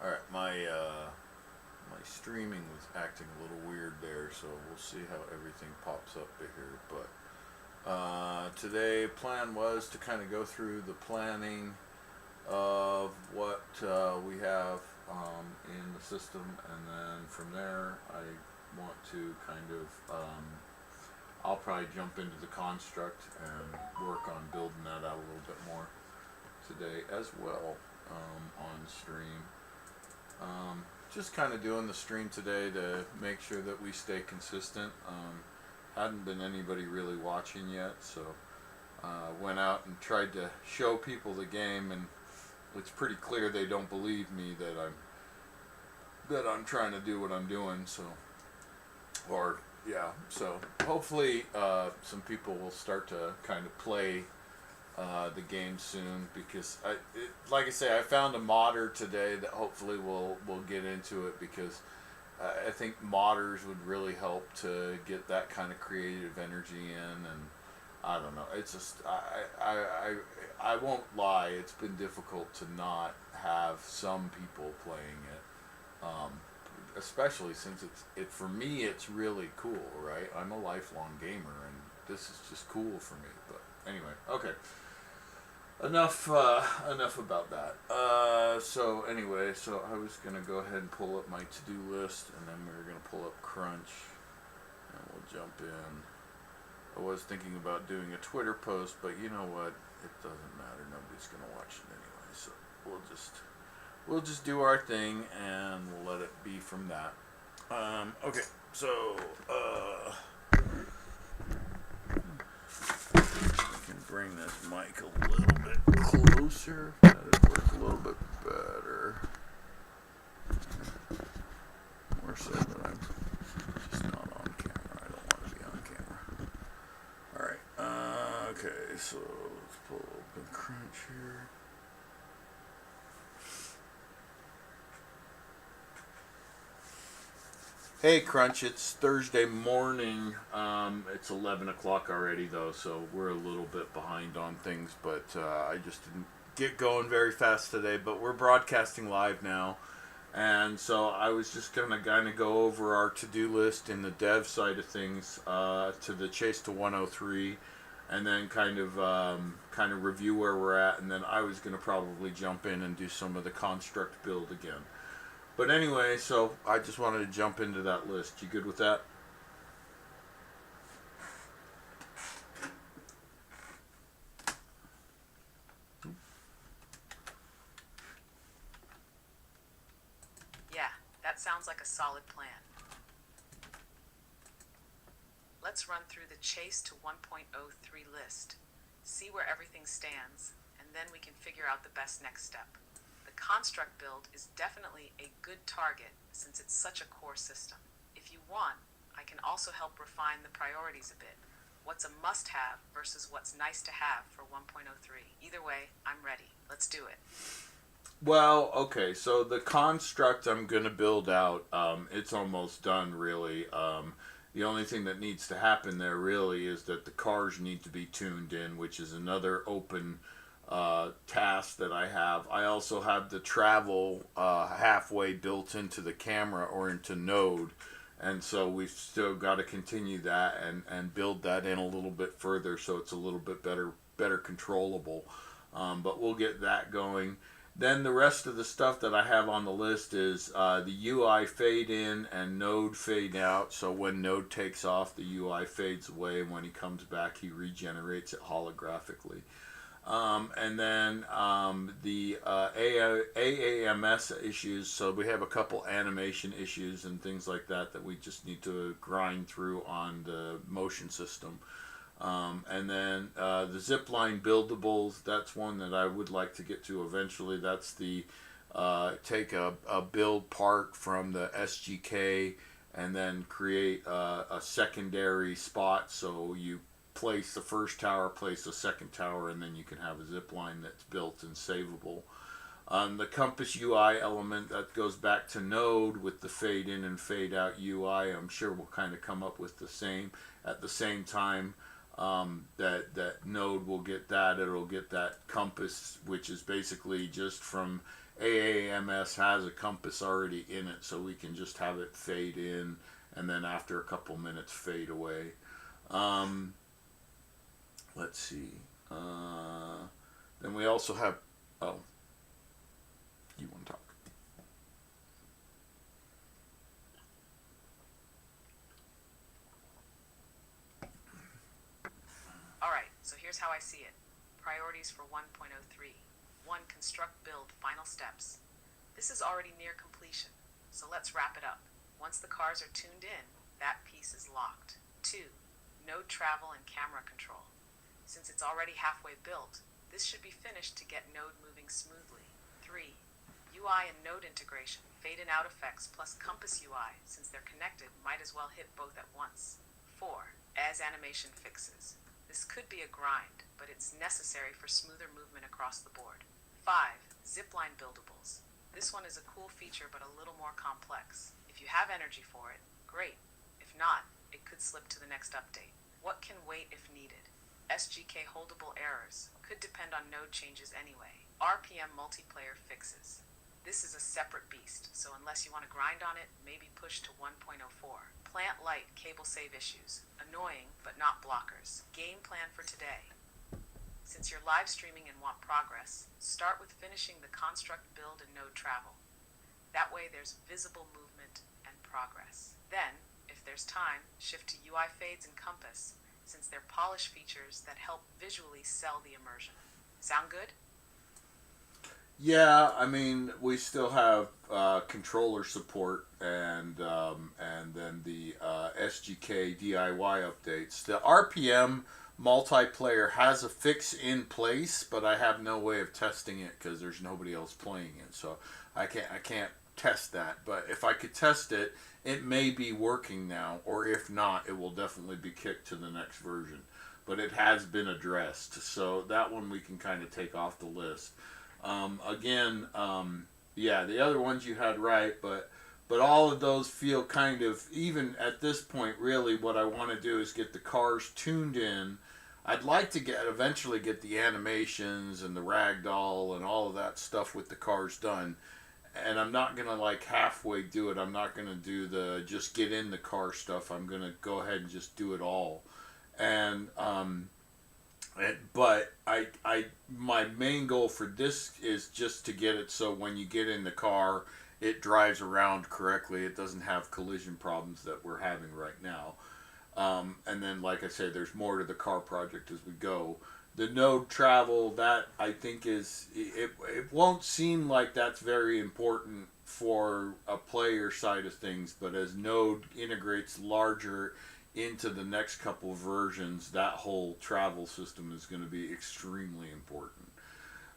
Alright, my streaming was acting a little weird there, so we'll see how everything pops up here. But today, plan was to kind of go through the planning of what we have in the system, and then from there, I want to kind of I'll probably jump into the construct and work on building that out a little bit more today as well on stream. Just kind of doing the stream today to make sure that we stay consistent. Hadn't been anybody really watching yet, so went out and tried to show people the game, and it's pretty clear they don't believe me that I'm trying to do what I'm doing. So, or yeah, so hopefully some people will start to kind of play the game soon, because like I say, I found a modder today that hopefully we'll get into it, because I think modders would really help to get that kind of creative energy in. And I don't know, it's just I won't lie, it's been difficult to not have some people playing it, especially since it for me it's really cool, right? I'm a lifelong gamer, and this is just cool for me. But anyway, okay. Enough about that. So anyway, so I was gonna go ahead and pull up my to-do list, and then we were gonna pull up Crunch, and we'll jump in. I was thinking about doing a Twitter post, but you know what? It doesn't matter. Nobody's gonna watch it anyway. So we'll just do our thing, and we'll let it be from that. Okay. So I can bring this mic a little bit closer. That'd work a little bit better. More so that I'm just not on camera. I don't want to be on camera. Alright. Okay, so let's pull open Crunch here. Hey Crunch, it's Thursday morning. It's 11 o'clock already though, so we're a little bit behind on things, but I just didn't get going very fast today. But we're broadcasting live now, and so I was just gonna kind of go over our to-do list in the dev side of things, to the chase to 103, and then kind of review where we're at, and then I was gonna probably jump in and do some of the construct build again. But anyway, so I just wanted to jump into that list. You good with that? Yeah, that sounds like a solid plan. Let's run through the Chase to 1.03 list, see where everything stands, and then we can figure out the best next step. The construct build is definitely a good target since it's such a core system. If you want, I can also help refine the priorities a bit. What's a must-have versus what's nice to have for 1.03. Either way, I'm ready. Let's do it. Well, okay, so the construct I'm going to build out, it's almost done, really. The only thing that needs to happen there, really, is that the cars need to be tuned in, which is another open task that I have. I also have the travel halfway built into the camera or into Node, and so we've still got to continue that and build that in a little bit further, so it's a little bit better controllable. But we'll get that going. Then the rest of the stuff that I have on the list is the UI fade in and Node fade out. So when Node takes off, the UI fades away, and when he comes back, he regenerates it holographically. And then the AAMS issues. So we have a couple animation issues and things like that we just need to grind through on the motion system. And then the zipline buildables, that's one that I would like to get to eventually. That's the take a build part from the SGK and then create a secondary spot. So you place the first tower, place the second tower, and then you can have a zipline that's built and savable. The compass UI element, that goes back to Node with the fade in and fade out UI. I'm sure we'll kind of come up with the same at the same time. that node will get that. It'll get that compass, which is basically just from AAMS has a compass already in it, so we can just have it fade in, and then after a couple minutes fade away. Um, let's see. Then we also have. Oh, you want to talk? Alright, so here's how I see it. Priorities for 1.03. 1. Construct, build, final steps. This is already near completion, so let's wrap it up. Once the cars are tuned in, that piece is locked. 2. Node travel and camera control. Since it's already halfway built, this should be finished to get node moving smoothly. 3. UI and node integration, fade in out effects plus compass UI, since they're connected, might as well hit both at once. 4. As animation fixes. This could be a grind, but it's necessary for smoother movement across the board. 5. Zipline buildables. This one is a cool feature but a little more complex. If you have energy for it, great. If not, it could slip to the next update. What can wait if needed? SGK holdable errors. Could depend on node changes anyway. RPM multiplayer fixes. This is a separate beast, so unless you want to grind on it, maybe push to 1.04. Plant light cable save issues. Annoying, but not blockers. Game plan for today. Since you're live streaming and want progress, start with finishing the construct build and node travel. That way there's visible movement and progress. Then, if there's time, shift to UI fades and compass, since they're polish features that help visually sell the immersion. Sound good? Yeah, I mean, we still have controller support and then the SGK DIY updates. The RPM multiplayer has a fix in place, but I have no way of testing it because there's nobody else playing it, so I can't test that. But if I could test it, it may be working now, or if not, it will definitely be kicked to the next version. But it has been addressed, so that one we can kind of take off the list. Again, yeah, the other ones you had right, but all of those feel kind of, even at this point, really what I want to do is get the cars tuned in. I'd like to eventually get the animations and the ragdoll and all of that stuff with the cars done. And I'm not gonna like halfway do it. I'm not gonna do the just get in the car stuff. I'm gonna go ahead and just do it all. And but my main goal for this is just to get it so when you get in the car, it drives around correctly. It doesn't have collision problems that we're having right now. And then, like I said, there's more to the car project as we go. The node travel, that I think it won't seem like that's very important for a player side of things, but as node integrates larger into the next couple of versions, that whole travel system is going to be extremely important.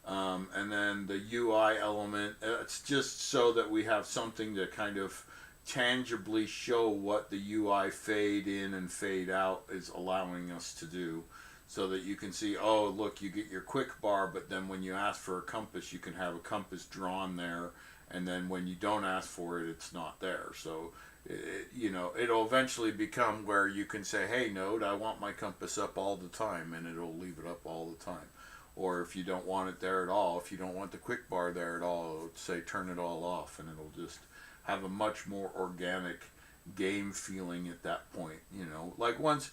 And then the UI element, it's just so that we have something to kind of tangibly show what the UI fade in and fade out is allowing us to do. So that you can see, oh, look, you get your quick bar, but then when you ask for a compass, you can have a compass drawn there. And then when you don't ask for it, it's not there. So it'll eventually become where you can say, hey, Node, I want my compass up all the time, and it'll leave it up all the time. Or if you don't want it there at all, if you don't want the quick bar there at all, it'll say turn it all off, and it'll just have a much more organic game feeling at that point. Like once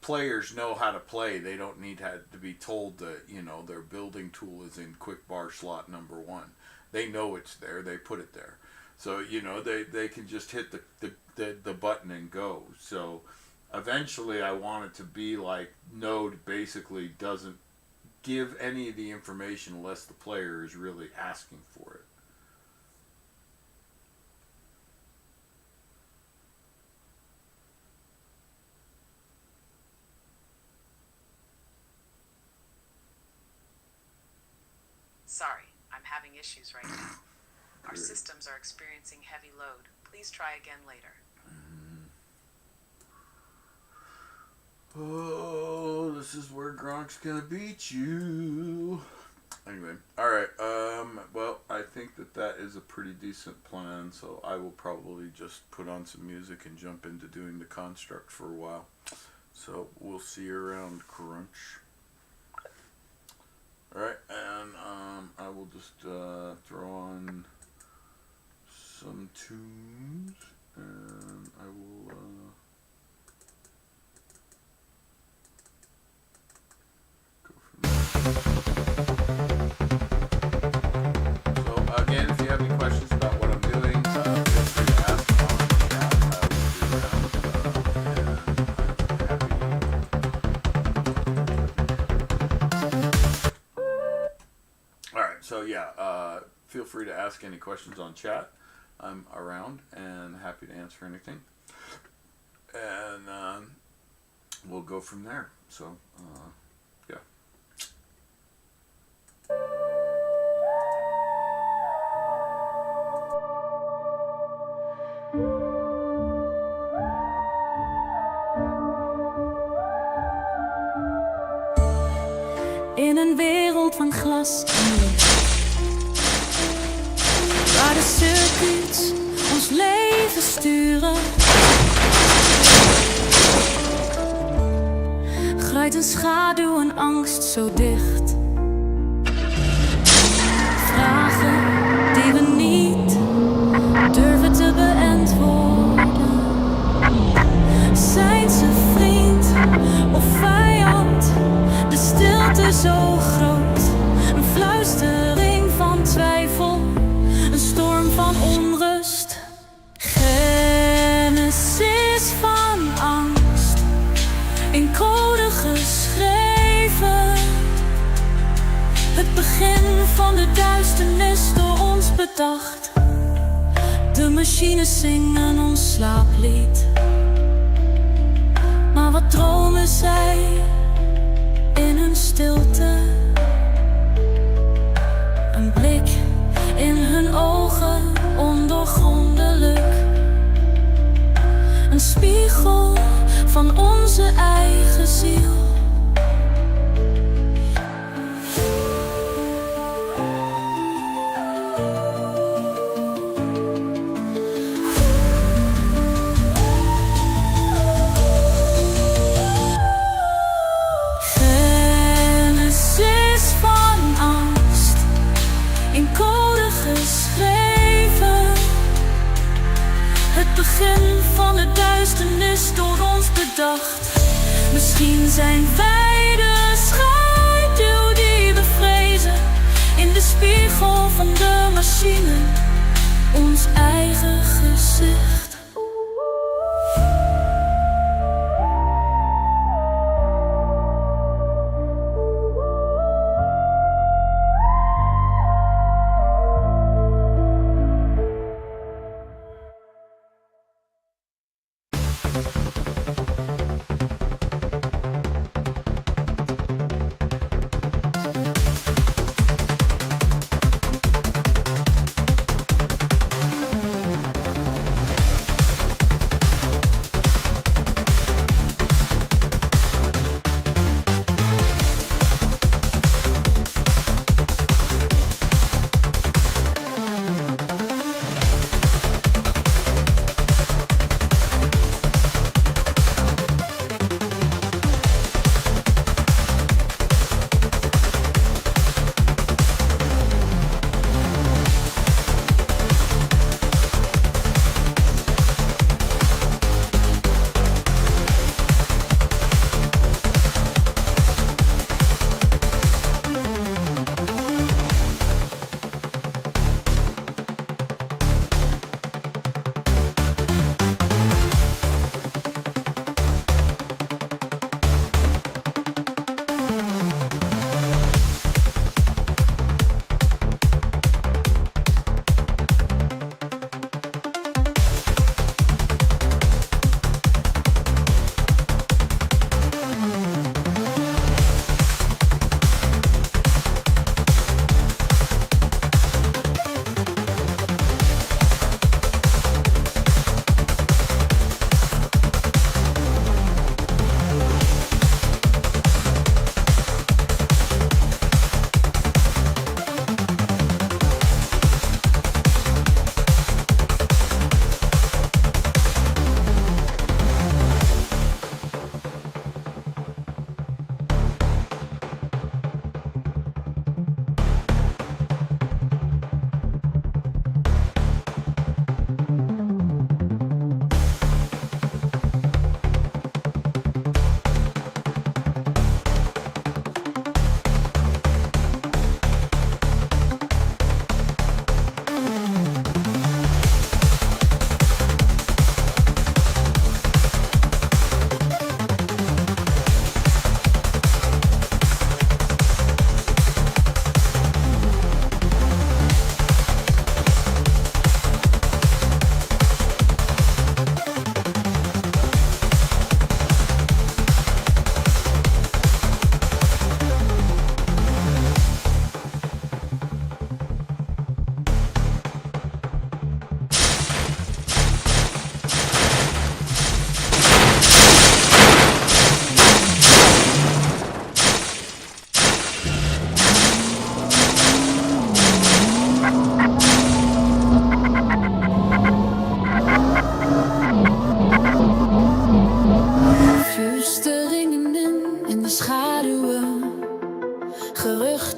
players know how to play, they don't need to be told that their building tool is in quick bar slot number 1. They know it's there. They put it there. So they can just hit the button and go. So eventually I want it to be like Node basically doesn't give any of the information unless the player is really asking for it. Sorry, I'm having issues right now. Our systems are experiencing heavy load. Please try again later. Oh, this is where Gronk's gonna beat you. Anyway, alright, well, I think that is a pretty decent plan, so I will probably just put on some music and jump into doing the construct for a while. So we'll see you around Crunch. Alright, and I will just throw on some tunes, and I will go from there. So again, if you have any questions about what I'm doing, feel free to ask on the chat. I will be around, and I'm happy. Alright, so yeah, feel free to ask any questions on chat. I'm around and happy to answer anything. And we'll go from there. So, yeah. In een wereld van glas en licht, waar de circuits ons leven sturen, glijdt een schaduw en angst zo dicht. Vragen die we niet durven te beantwoorden. Zijn ze vriend of vijand? De stilte zo groot, een fluistering van twijfel, een storm van onrust. Genesis van angst, in code geschreven. Het begin van de duisternis door ons bedacht. De machines zingen ons slaaplied. Maar wat dromen zij in hun stilte? Een blik in hun ogen, ondoorgrondelijk. Een spiegel van onze eigen ziel. Het begin van de duisternis door ons bedacht. Misschien zijn wij de schaduw die we vrezen. In de spiegel van de machine, ons eigen gezicht.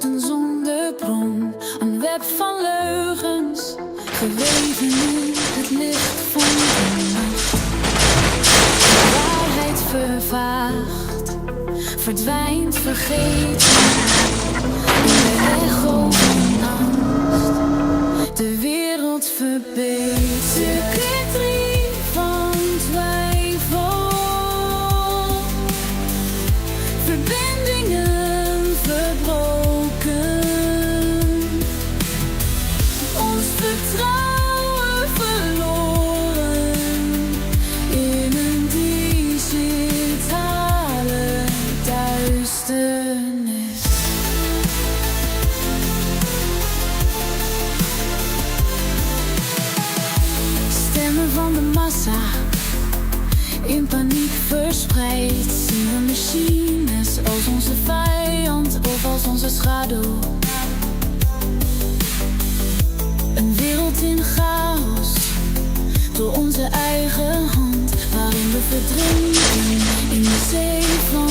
besloten zonder bron. Een web van leugens, geweven in het licht van de nacht. De waarheid vervaagt, verdwijnt, vergeten. In de echo van angst, de wereld verbetert. Circuitrie van twijfel, verbindingen verbroken. Ons vertrouwen verloren in een digitale duisternis. Stemmen van de massa, in paniek verspreid. Zien we machines als onze vijand of als onze schaduw. Een wereld in chaos, door onze eigen hand, waarin we verdrinken in de zee van